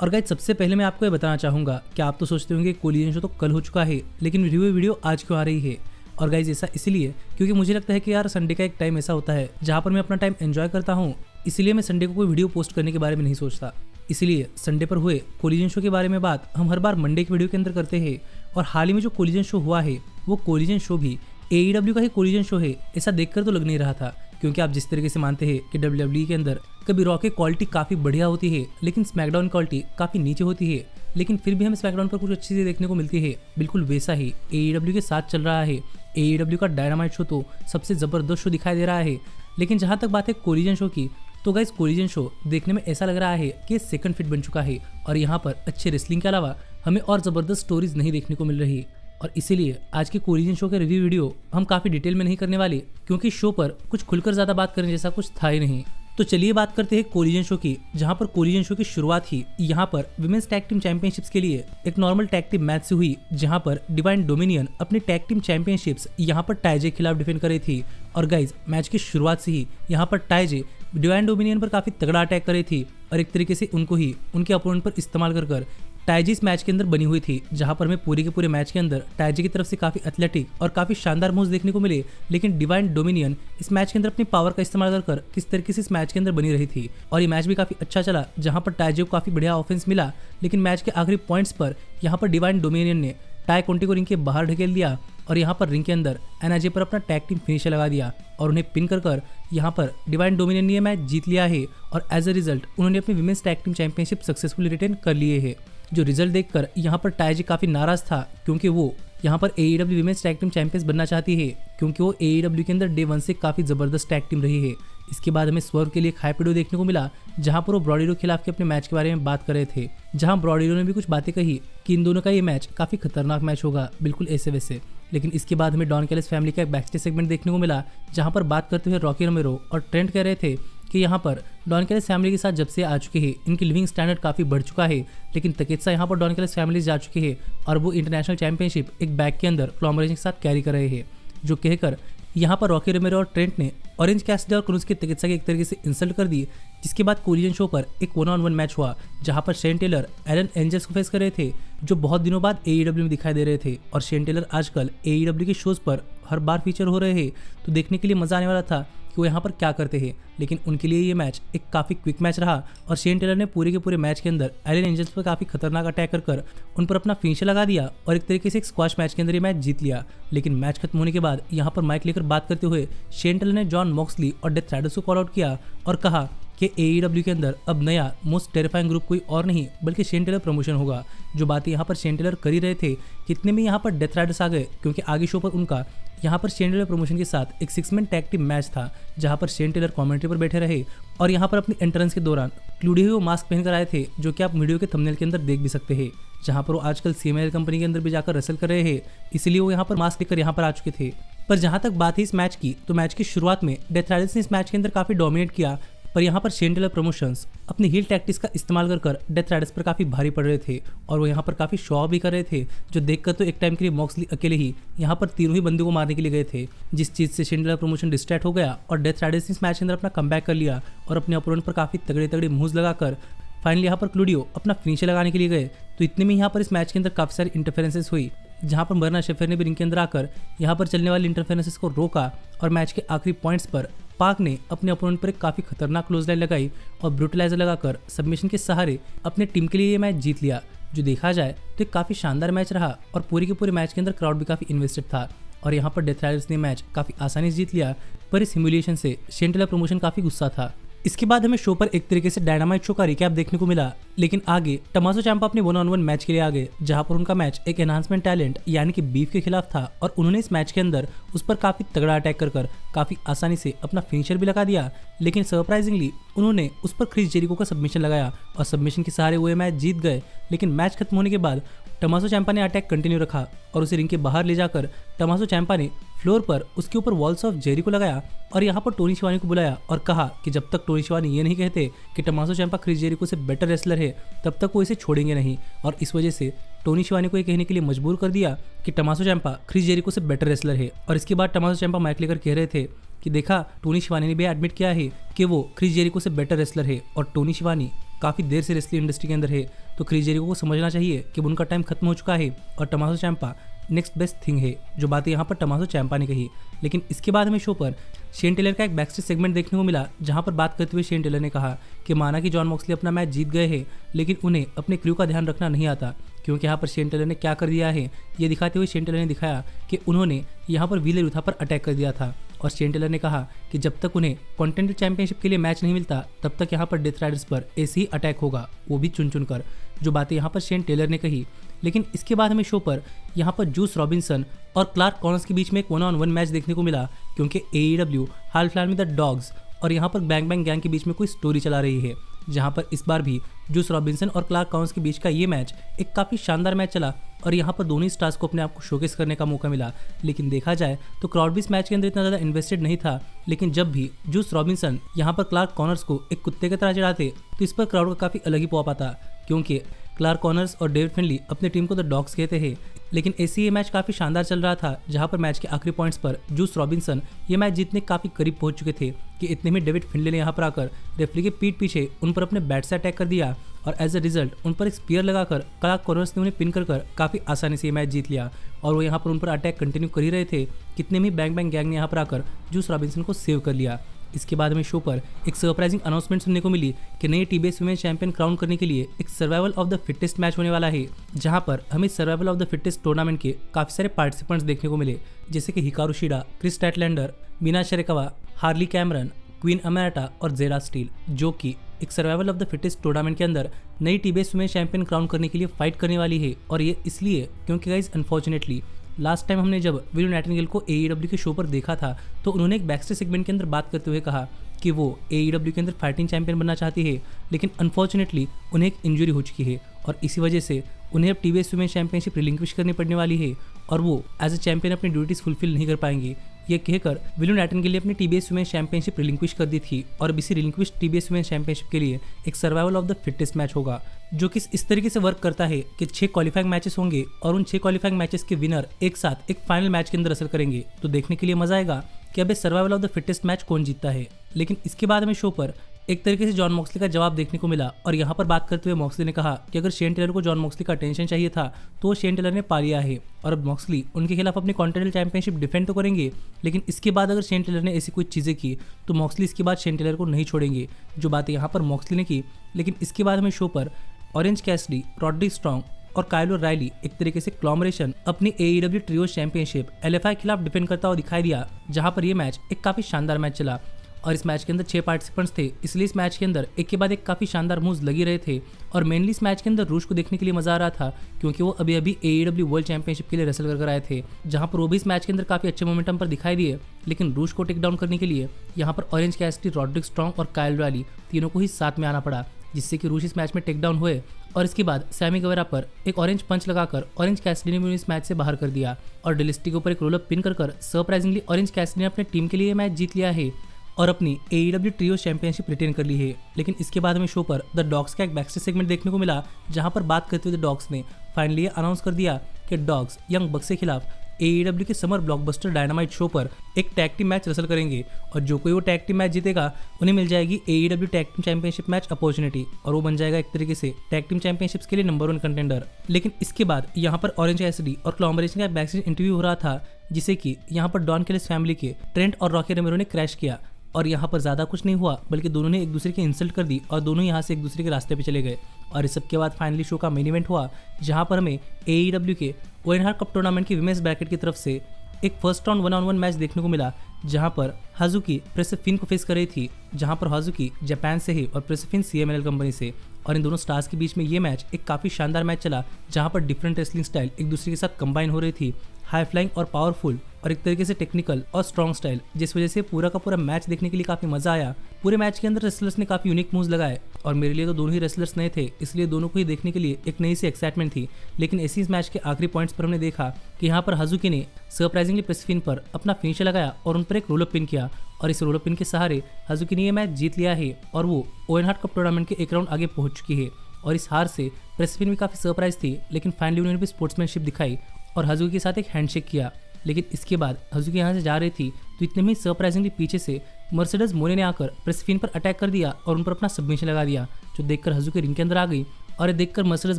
और गाइस सबसे पहले मैं आपको ये बताना चाहूँगा कि आप तो सोचते होंगे कोलिजन शो तो कल हो चुका है, लेकिन वीडियो आज क्यों आ रही है। और गाइस ऐसा इसलिए क्योंकि मुझे लगता है कि यार संडे का एक टाइम ऐसा होता है जहाँ पर मैं अपना टाइम एंजॉय करता हूँ, इसलिए मैं संडे को कोई वीडियो पोस्ट करने के बारे में नहीं सोचता। इसलिए संडे पर हुए कोलिजन शो के बारे में बात हम हर बार मंडे की वीडियो के अंदर करते हैं। और हाल ही में जो कोलिजन शो हुआ है वो कोलिजन शो भी AEW का ही कोलिजन शो है, ऐसा देखकर तो लग नहीं रहा था। क्योंकि आप जिस तरीके से मानते हैं कि WWE के अंदर कभी रॉ की क्वालिटी काफ़ी बढ़िया होती है लेकिन स्मैकडाउन क्वालिटी काफ़ी नीचे होती है, लेकिन फिर भी हमें स्मैकडाउन पर कुछ अच्छी चीज़ें देखने को मिलती है, बिल्कुल वैसा ही AEW के साथ चल रहा है। AEW का डायनामाइट शो तो सबसे ज़बरदस्त शो दिखाई दे रहा है। लेकिन जहाँ तक बात है कोलिजन शो की, तो गाइस कोलिजन शो देखने में ऐसा लग रहा है कि सेकंड फिट बन चुका है और यहाँ पर अच्छे रेसलिंग के अलावा हमें और ज़बरदस्त स्टोरीज नहीं देखने को मिल रही। और इसीलिए आज के कोलिजन शो के रिव्यू वीडियो हम काफ़ी डिटेल में नहीं करने वाले, क्योंकि शो पर कुछ खुलकर ज़्यादा बात करने जैसा कुछ था ही नहीं। तो चलिए बात करते हैं कोलिजन शो की, जहां पर कोलिजन शो की शुरुआत ही यहां पर विमेंस टैग टीम चैंपियनशिप्स के लिए एक नॉर्मल टैग टीम मैच से हुई, जहां पर डिवाइन डोमिनियन अपनी टैग टीम चैंपियनशिप्स यहां पर टाइजे के खिलाफ डिफेंड कर रही थी। और गाइज मैच की शुरुआत से ही यहां पर टाइजे डिवाइन डोमिनियन पर काफी तगड़ा अटैक कर रही थी और एक तरीके से उनको ही उनके अपोनेंट पर इस्तेमाल कर टाइजी इस मैच के अंदर बनी हुई थी, जहां पर हमें पूरे के पूरे मैच के अंदर टाइजी की तरफ से काफी एथलेटिक और काफी शानदार मूव्स देखने को मिले। लेकिन डिवाइन डोमिनियन इस मैच के अंदर अपनी पावर का इस्तेमाल कर किस तरीके से इस मैच के अंदर बनी रही थी। और ये मैच भी काफी अच्छा चला, जहां पर टाइजी को काफी बढ़िया ऑफेंस मिला। लेकिन मैच के आखिरी पॉइंट्स पर यहाँ पर डिवाइन डोमिनियन ने टाई कोंटी को रिंग के बाहर ढकेल दिया और यहाँ पर रिंग के अंदर एनआरजे पर अपना टैग टीम फिनिशर लगा दिया और उन्हें पिन कर यहाँ पर डिवाइन डोमिनियन ने मैच जीत लिया है। और एज अ रिजल्ट उन्होंने अपनी women's tag team championship successfully retain कर लिए है। जो रिजल्ट देखकर यहाँ पर टाइजी काफी नाराज था, क्योंकि वो यहाँ पर AEW women's tag team champions बनना चाहती है, क्योंकि वो AEW के अंदर डे 1 से काफी जबरदस्त टैग टीम रही है। इसके बाद हमें स्वर्व के लिए एक हाइप वीडियो देखने को मिला, जहां पर वो ब्रॉडीरो के खिलाफ के अपने मैच के बारे में बात कर रहे थे, जहां ब्रॉडीरो ने भी कुछ बातें कही कि इन दोनों का ये मैच काफी खतरनाक मैच होगा, बिल्कुल ऐसे वैसे। लेकिन इसके बाद हमें डॉन कैलिस फैमिली का एक बैकस्टेज सेगमेंट देखने को मिला, जहां पर बात करते हुए रॉकी रोमेरो और ट्रेंट कह रहे थे कि यहाँ पर डॉन कैलिस फैमिली के साथ जब से आ चुके हैं इनकी लिविंग स्टैंडर्ड काफ़ी बढ़ चुका है। लेकिन तकेत्सा यहाँ पर डॉन कैलिस फैमिली जा चुके हैं और वो इंटरनेशनल चैंपियनशिप एक बैग के अंदर क्लॉमरेज के साथ कैरी कर रहे हैं। जो कहकर यहाँ पर रॉकी रोमेरो और ट्रेंट ने ऑरेंज कैसिडी और क्रूज के तकेत्सा की एक तरीके से इंसल्ट कर दी। जिसके बाद कोलिजन शो पर एक 1-on-1 मैच हुआ, जहां पर शेन टेलर एलन एंजल्स को फेस कर रहे थे, जो बहुत दिनों बाद AEW में दिखाई दे रहे थे। और शेन टेलर आजकल AEW के शोज पर हर बार फीचर हो रहे हैं, तो देखने के लिए मजा आने वाला था कि वो यहाँ पर क्या करते हैं। लेकिन उनके लिए ये मैच एक काफ़ी क्विक मैच रहा और शेन टेलर ने पूरे के पूरे मैच के अंदर एलन एंजल्स पर काफ़ी खतरनाक अटैक कर उन पर अपना फिनिशर लगा दिया और एक तरीके से एक स्क्वाश मैच के अंदर ये मैच जीत लिया। लेकिन मैच खत्म होने के बाद यहाँ पर माइक लेकर बात करते हुए शेन टेलर ने जॉन मॉक्सली और डेथ राइडर्स को कॉल आउट किया और कहा कि AEW के अंदर अब नया मोस्ट टेरिफाइंग ग्रुप कोई और नहीं बल्कि शेन टेलर प्रमोशन होगा। जो बातें यहाँ पर शेन टेलर कर ही रहे थे, कितने में यहाँ पर डेथ राइडर्स आ गए, क्योंकि आगे शो पर उनका यहाँ पर शेन टेलर प्रमोशन के साथ एक 6-man टैग टीम मैच था, जहाँ पर शेन टेलर कमेंट्री पर बैठे रहे और यहाँ पर अपनी एंट्रेंस के दौरान क्लूडी हुए मास्क पहनकर आए थे, जो कि आप वीडियो के थंबनेल के अंदर देख भी सकते हैं। जहाँ पर वो आजकल CMLL कंपनी के अंदर भी जाकर रसल कर रहे हैं, इसलिए वो यहाँ पर मास्क लेकर यहाँ पर आ चुके थे। पर जहाँ तक बात है इस मैच की, तो मैच की शुरुआत में डेथ राइडर्स ने इस मैच के अंदर काफी डोमिनेट किया, पर यहाँ पर शेन टेलर प्रमोशंस अपनी हील टैक्टिक्स का इस्तेमाल कर डेथ राइडर्स पर काफ़ी भारी पड़ रहे थे और वो यहाँ पर काफ़ी शो ऑफ भी कर रहे थे, जो देखकर तो एक टाइम के लिए मॉक्सली अकेले ही यहाँ पर तीनों ही बंदे को मारने के लिए गए थे। जिस चीज़ से शेन टेलर प्रमोशन डिस्ट्रैक्ट हो गया और डेथ राइडर्स ने इस मैच के अंदर अपना कमबैक कर लिया और अपने अपोनेंट पर काफ़ी तगड़े तगड़े मूव्स लगाकर फाइनली यहाँ पर क्लूडियो अपना फिनिशर लगाने के लिए गए। तो इतने में यहाँ पर इस मैच के अंदर काफ़ी सारी इंटरफेरेंसेस हुई, जहाँ पर मरना शेफर ने भी रिंग के अंदर आकर यहाँ पर चलने वाली इंटरफेरेंसेस को रोका और मैच के आखिरी पॉइंट्स पर पाक ने अपने अपोनेंट पर एक काफ़ी खतरनाक क्लोज लाइन लगाई और ब्रूटलाइजर लगाकर सबमिशन के सहारे अपने टीम के लिए ये मैच जीत लिया। जो देखा जाए तो एक काफ़ी शानदार मैच रहा और पूरे के पूरे मैच के अंदर क्राउड भी काफ़ी इन्वेस्टेड था और यहाँ पर डेथ राइडर्स ने मैच काफ़ी आसानी से जीत लिया। पर इस ह्यूमिलिएशन से शेन टेलर प्रमोशन काफ़ी गुस्सा था। इसके बाद हमें शो पर एक तरीके से डायनामाइट शो का रिकैप देखने को मिला, लेकिन आगे टमासो चांपा अपने 1-on-1 मैच के लिए आ गए, जहां पर उनका मैच एक एनहांसमेंट टैलेंट यानी कि बीफ के खिलाफ था और उन्होंने इस मैच के अंदर उस पर काफी तगड़ा अटैक कर काफी आसानी से अपना फिनिशर भी लगा दिया। लेकिन सरप्राइजिंगली उन्होंने उस पर क्रिस जेरिको का सबमिशन लगाया और सबमिशन के सहारे वो मैच जीत गए। लेकिन मैच खत्म होने के बाद टमासो चांपा ने अटैक कंटिन्यू रखा और उसे रिंग के बाहर ले जाकर टमासो चांपा ने फ्लोर पर उसके ऊपर वॉल्स ऑफ जेरिको लगाया और यहाँ पर टोनी शिवानी को बुलाया और कहा कि जब तक टोनी शिवानी ये नहीं कहते कि टमासो चांपा क्रिस जेरिको से बेटर रेसलर है, तब तक वो इसे छोड़ेंगे नहीं। और इस वजह से टोनी शिवानी को ये कहने के लिए मजबूर कर दिया कि टमासो चांपा क्रिस जेरिको से बेटर रेसलर है। और इसके बाद टमासो चांपा माइक लेकर कह रहे थे कि देखा, टोनी शिवानी ने भी एडमिट किया है कि वो क्रिस जेरिको से बेटर रेसलर है और टोनी शिवानी काफ़ी देर से रेसलिंग इंडस्ट्री के अंदर है तो क्रिस जेरिको को समझना चाहिए कि उनका टाइम खत्म हो चुका है और टमासो चैंपा नेक्स्ट बेस्ट थिंग है, जो बातें यहाँ पर टमासो चैंपा ने कही। लेकिन इसके बाद हमें शो पर शेन टेलर का एक बैकस्टेज सेगमेंट देखने को मिला, जहाँ पर बात करते हुए शेन टेलर ने कहा कि माना कि जॉन मॉक्सली अपना मैच जीत गए हैं, लेकिन उन्हें अपने क्रू का ध्यान रखना नहीं आता। क्योंकि यहाँ पर शेन टेलर ने क्या कर दिया है, ये दिखाते हुए शेन टेलर ने दिखाया कि उन्होंने यहाँ पर व्हीलर यूथा पर अटैक कर दिया था। और शेन टेलर ने कहा कि जब तक उन्हें कॉन्टिनेंटल चैंपियनशिप के लिए मैच नहीं मिलता, तब तक यहाँ पर डेथ राइडर्स पर ऐसे ही अटैक होगा, वो भी चुन चुन कर, जो बातें यहाँ पर शेन टेलर ने कही। लेकिन इसके बाद हमें शो पर यहाँ पर जूस रॉबिन्सन और क्लार्क कॉनर्स के बीच में एक 1-on-1 मैच देखने को मिला, क्योंकि AEW हाल फिलहाल में द डॉग्स और यहाँ पर बैंग बैंग गैंग के बीच में कोई स्टोरी चला रही है, जहाँ पर इस बार भी जूस रॉबिन्सन और क्लार्क कॉनर्स के बीच का ये मैच एक काफ़ी शानदार मैच चला और यहाँ पर दोनों ही स्टार्स को अपने आप को शोकेस करने का मौका मिला। लेकिन देखा जाए तो क्राउड भी इस मैच के अंदर इतना ज़्यादा इन्वेस्टेड नहीं था, लेकिन जब भी जूस रॉबिन्सन यहाँ पर क्लार्क कॉनर्स को एक कुत्ते की तरह चढ़ाते तो इस पर क्राउड का काफ़ी अलग ही पॉप आता, क्योंकि क्लार्क कॉनर्स और डेविड फिनली अपने टीम को द डॉग्स कहते हैं। लेकिन ऐसे ये मैच काफ़ी शानदार चल रहा था, जहां पर मैच के आखिरी पॉइंट्स पर जूस रॉबिन्सन ये मैच जीतने काफ़ी करीब पहुंच चुके थे कि इतने में डेविड फिनले ने यहाँ पर आकर रेफरी के पीठ पीछे उन पर अपने बैट से अटैक कर दिया और एज अ रिजल्ट उन पर एक स्पीयर लगाकर क्लार्क कॉनर्स ने उन्हें पिन कर काफ़ी आसानी से ये मैच जीत लिया। और वो यहाँ पर उन पर अटैक कंटिन्यू कर ही रहे थे, कितने में बैंग बैंग गैंग ने यहाँ पर आकर जूस रॉबिन्सन को सेव कर लिया। इसके बाद हमें शो पर एक सरप्राइजिंग अनाउंसमेंट सुनने को मिली कि नए TBS वुमेन चैंपियन क्राउन करने के लिए एक survival of the fittest match होने वाला है, जहां पर हमें survival of the fittest tournament के काफ़ी सारे पार्टिसिपेंट्स देखने को मिले, जैसे कि Hikaru Shida, Kris Statlander, Mina Shirakawa, Harley Cameron, Queen Aminata और जेरा स्टील, जो कि एक survival of the fittest tournament के अंदर नई TBS वुमेन चैंपियन क्राउन करने के लिए फाइट करने वाली है। और ये इसलिए क्योंकि गाइज अनफॉर्चुनेटली लास्ट टाइम हमने जब विलियम नाइटिंगेल को AEW के शो पर देखा था, तो उन्होंने एक बैकस्टेज सेगमेंट के अंदर बात करते हुए कहा कि वो AEW के अंदर फाइटिंग चैंपियन बनना चाहती है, लेकिन अनफॉर्चुनेटली उन्हें एक इंजरी हो चुकी है और इसी वजह से उन्हें अब TBS वुमेन चैंपियनशिप रिलिंक्विश करनी पड़ने वाली है और वो एज अ चैंपियन अपनी ड्यूटीज फुलफिल नहीं कर पाएंगे। ये कहकर विलियम नाइटिंगेल ने अपनी TBS वुमेन चैंपियनशिप रिलिंक्विश कर दी थी और अब इसी रिलिंक्विश TBS वुमेन चैंपियनशिप के लिए एक survival of the fittest match होगा, जो कि इस तरीके से वर्क करता है कि 6 क्वालिफाइंग मैचेस होंगे और उन 6 क्वालिफाइंग मैचेस के विनर एक साथ एक फाइनल मैच के अंदर असर करेंगे। तो देखने के लिए मजा आएगा कि अब survival of the fittest match कौन जीतता है। लेकिन इसके बाद हमें शो पर एक तरीके से जॉन मॉक्सली का जवाब देखने को मिला और यहाँ पर बात करते हुए मॉक्सली ने कहा कि अगर शेन टेलर को जॉन मॉक्सली का अटेंशन चाहिए था तो वो शेन टेलर ने पा लिया है और अब मॉक्सली उनके खिलाफ अपनी कॉन्टिनेंटल चैंपियनशिप डिफेंड तो करेंगे, लेकिन इसके बाद अगर शेन टेलर ने ऐसी कोई चीज़ें की तो मॉक्सली इसके बाद शेन टेलर को नहीं छोड़ेंगे, जो बातें यहाँ पर मॉक्सली ने की। लेकिन इसके बाद हमें शो पर ऑरेंज कैसिडी, रॉड्रिक स्ट्रॉन्ग और काइल ओराइली एक तरीके से क्लॉमरेशन अपनी AEW ट्रियो चैंपियनशिप LFI के खिलाफ डिफेंड करता हुआ दिखाई दिया, जहां पर यह मैच एक काफ़ी शानदार मैच चला और इस मैच के अंदर 6 पार्टिसिपेंट्स थे, इसलिए इस मैच के अंदर एक के बाद एक काफ़ी शानदार मूव्स लगी रहे थे और मेनली इस मैच के अंदर रूश को देखने के लिए मजा आ रहा था, क्योंकि वो अभी अभी AEW वर्ल्ड चैंपियनशिप के लिए रेसल कर आए थे, जहां पर वो भी इस मैच के अंदर काफ़ी अच्छे मोमेंटम पर दिखाई दिए। लेकिन रूश को टेक डाउन करने के लिए यहाँ पर ऑरेंज कैसिडी, रॉड्रिक स्ट्रॉन्ग और काइल ओराइली तीनों को ही साथ में आना पड़ा, जिससे कि रूश इस मैच में टेक डाउन हुए और इसके बाद सैमी गवेरा पर एक ऑरेंज पंच लगाकर ऑरेंज कैसिडी ने भी इस मैच से बाहर कर दिया और डेलिस्टी के ऊपर एक रोल अप पिन कर सरप्राइजिंगली ऑरेंज कैसिडी ने अपने टीम के लिए मैच जीत लिया है और अपनी AEW ट्रियो चैंपियनशिप रिटेन कर ली है। लेकिन इसके बाद हमें शो पर द डॉग्स का एक बैकस्टेज सेगमेंट देखने को मिला, जहां पर बात करते हुए द डॉग्स ने फाइनली अनाउंस कर दिया कि डॉग्स यंग बक्स के खिलाफ AEW के समर ब्लॉकबस्टर डायनामाइट शो पर एक टैग टीम मैच रेसल करेंगे और जो कोई वो टैग टीम मैच जीतेगा उन्हें मिल जाएगी AEW tag team championship match opportunity और वो बन जाएगा एक तरीके से टैग टीम चैंपियनशिप्स के लिए नंबर 1 कंटेंडर। लेकिन इसके बाद यहाँ पर ऑरेंज कैसिडी और क्लॉमरेशन का बैकस्टेज इंटरव्यू हो रहा था, जिसे कि यहाँ पर डॉन केलिस फैमिली के ट्रेंट और रॉकी रेमेरो ने क्रैश किया और यहाँ पर ज़्यादा कुछ नहीं हुआ, बल्कि दोनों ने एक दूसरे की इंसल्ट कर दी और दोनों यहाँ से एक दूसरे के रास्ते पे चले गए। और इस सब के बाद फाइनली शो का मेन इवेंट हुआ, जहाँ पर हमें AEW के ओएन हार्ट कप टूर्नामेंट की विमेंस ब्रैकेट की तरफ से एक फर्स्ट राउंड 1-on-1 मैच देखने को मिला, जहाँ पर हाजुकी प्रेसेफिन को फेस कर रही थी, जहाँ पर हाजुकी जापान से है और प्रेसेफिन CMLL कंपनी से। और इन दोनों स्टार्स के बीच में ये मैच एक काफ़ी शानदार मैच चला, जहाँ पर डिफरेंट रेसलिंग स्टाइल एक दूसरे के साथ कंबाइन हो रही थी, हाई फ्लाइंग और पावरफुल और एक तरीके से टेक्निकल और स्ट्रॉन्ग स्टाइल, जिस वजह से पूरा का पूरा मैच देखने के लिए काफ़ी मज़ा आया। पूरे मैच के अंदर रेसलर्स ने काफ़ी यूनिक मूव्स लगाए और मेरे लिए तो दोनों ही रेसलर्स नए थे, इसलिए दोनों को ही देखने के लिए एक नई सी एक्साइटमेंट थी। लेकिन इसी इस मैच के आखिरी पॉइंट्स पर हमने देखा कि यहाँ पर हाजुकी ने सरप्राइजिंगली प्रेसेफिन पर अपना फिनिशर लगाया और उन पर एक रोल अप पिन किया और इस रोल अप पिन के सहारे हाजुकी ने यह मैच जीत लिया है और वो ओएन हार्ट कप टूर्नामेंट के एक राउंड आगे पहुंच चुकी है। और इस हार से प्रेसेफिन भी काफ़ी सरप्राइज थी, लेकिन फाइनली उन्होंने भी स्पोर्ट्समैनशिप दिखाई और हाजुकी के साथ एक हैंडशेक किया। लेकिन इसके बाद हाजुकी यहाँ से जा रही थी तो इतने में सरप्राइजिंगली पीछे से मर्सिडीज मोने ने आकर प्रेसेफिन पर अटैक कर दिया और उन पर अपना सबमिशन लगा दिया, जो देखकर हाजुकी रिंग के अंदर आ गई और ये देखकर मर्सेडीज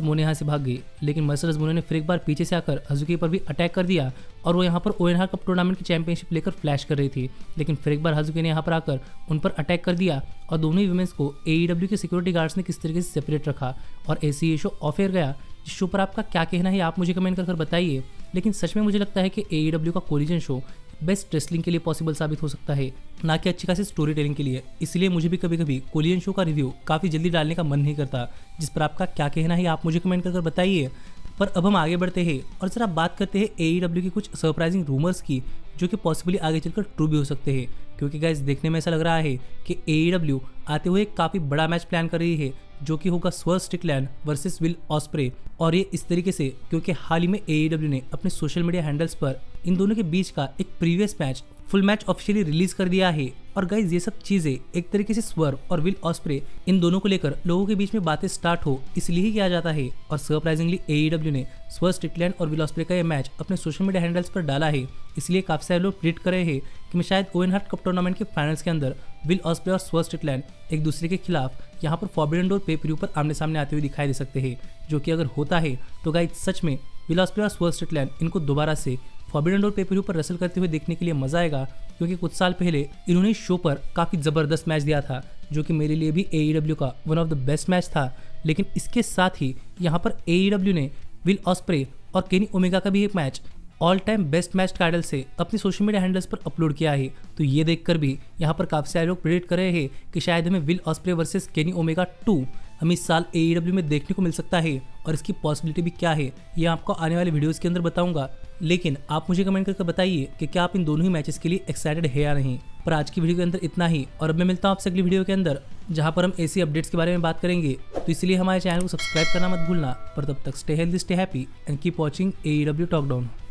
मोने यहाँ से भाग गई, लेकिन मर्सेडीज मोने ने फिर एक बार पीछे से आकर हज़ुकी पर भी अटैक कर दिया और वो यहाँ पर ओएनआर कप टूर्नामेंट की चैंपियनशिप लेकर फ्लैश कर रही थी। लेकिन फिर एक बार हज़ुकी ने यहाँ पर आकर उन पर अटैक कर दिया और दोनों ही वुमेन्स को AEW के सिक्योरिटी गार्ड्स ने किस तरीके से सेपरेट रखा और ऐसे ये शो ऑफ एयर गया। इस शो पर आपका क्या कहना है आप मुझे कमेंट कर बताइए। लेकिन सच में मुझे लगता है कि AEW का कोलिजन शो बेस्ट रेसलिंग के लिए पॉसिबल साबित हो सकता है, ना कि अच्छी खासी स्टोरी टेलिंग के लिए। इसलिए मुझे भी कभी कभी कोलिजन शो का रिव्यू काफ़ी जल्दी डालने का मन नहीं करता, जिस पर आपका क्या कहना है आप मुझे कमेंट कर बताइए। पर अब हम आगे बढ़ते हैं और जरा बात करते हैं AEW की कुछ सरप्राइजिंग रूमर्स की, जो कि पॉसिबली आगे चलकर ट्रू भी हो सकते हैं। क्योंकि गाइस देखने में ऐसा लग रहा है कि AEW आते हुए काफ़ी बड़ा मैच प्लान कर रही है, जो कि होगा स्वर्ट स्ट्रिकलैंड वर्सेस विल ऑस्प्रे। और ये इस तरीके से क्योंकि हाल ही में AEW ने अपने सोशल मीडिया हैंडल्स पर इन दोनों के बीच का एक previous match full match officially release कर दिया है। और गाइज ये सब चीजें एक तरीके से स्वर्व और विल ऑस्प्रे इन दोनों को लेकर लोगों के बीच में बातें स्टार्ट हो इसलिए ही किया जाता है। और सरप्राइजिंगली AEW ने स्वर्ट स्ट्रिकलैंड और विल ऑस्प्रे का ये मैच अपने सोशल मीडिया हैंडल्स पर डाला है। इसलिए काफी सारे लोग प्रेडिक्ट कर रहे हैं कि मैं शायद ओवेन हार्ट कप टूर्नामेंट के फाइनल्स के अंदर विल ऑस्प्रे और स्वर्ट स्ट्रिकलैंड एक दूसरे के खिलाफ यहाँ पर फॉरबिडन डोर पे प्रीव्यू पर आमने सामने आते हुए दिखाई दे सकते हैं। जो कि अगर होता है तो गाइज सच में विल ऑस्प्रे और स्वर्ट स्ट्रिकलैंड इनको दोबारा से फॉरबिडन डोर पे-per-view पर रेसल करते हुए देखने के लिए मजा आएगा। क्योंकि कुछ साल पहले इन्होंने इस शो पर काफी जबरदस्त मैच दिया था, जो कि मेरे लिए भी AEW का one of the best match था। लेकिन इसके साथ ही यहाँ पर AEW ने विल ऑस्प्रे और केनी ओमेगा का भी एक match all time best match title से अपनी सोशल मीडिया हैंडल्स पर अपलोड किया है। तो ये देखकर भी यहाँ पर काफी सारे लोग प्रेडिक्ट कर रहे हैं कि शायद हमें will osprey versus Kenny Omega 2 हमें इस साल AEW में देखने को मिल सकता है। और इसकी पॉसिबिलिटी भी क्या है ये आपको आने वाले वीडियोस के अंदर बताऊंगा। लेकिन आप मुझे कमेंट करके बताइए कि क्या आप इन दोनों ही मैचेस के लिए एक्साइटेड है या नहीं। पर आज की वीडियो के अंदर इतना ही, और अब मैं मिलता हूँ आपसे अगली वीडियो के अंदर, जहाँ पर हम ऐसी अपडेट्स के बारे में बात करेंगे। तो इसलिए हमारे चैनल को सब्सक्राइब करना मत भूलना। पर तब तक stay healthy, stay happy and keep watching AEW talk down.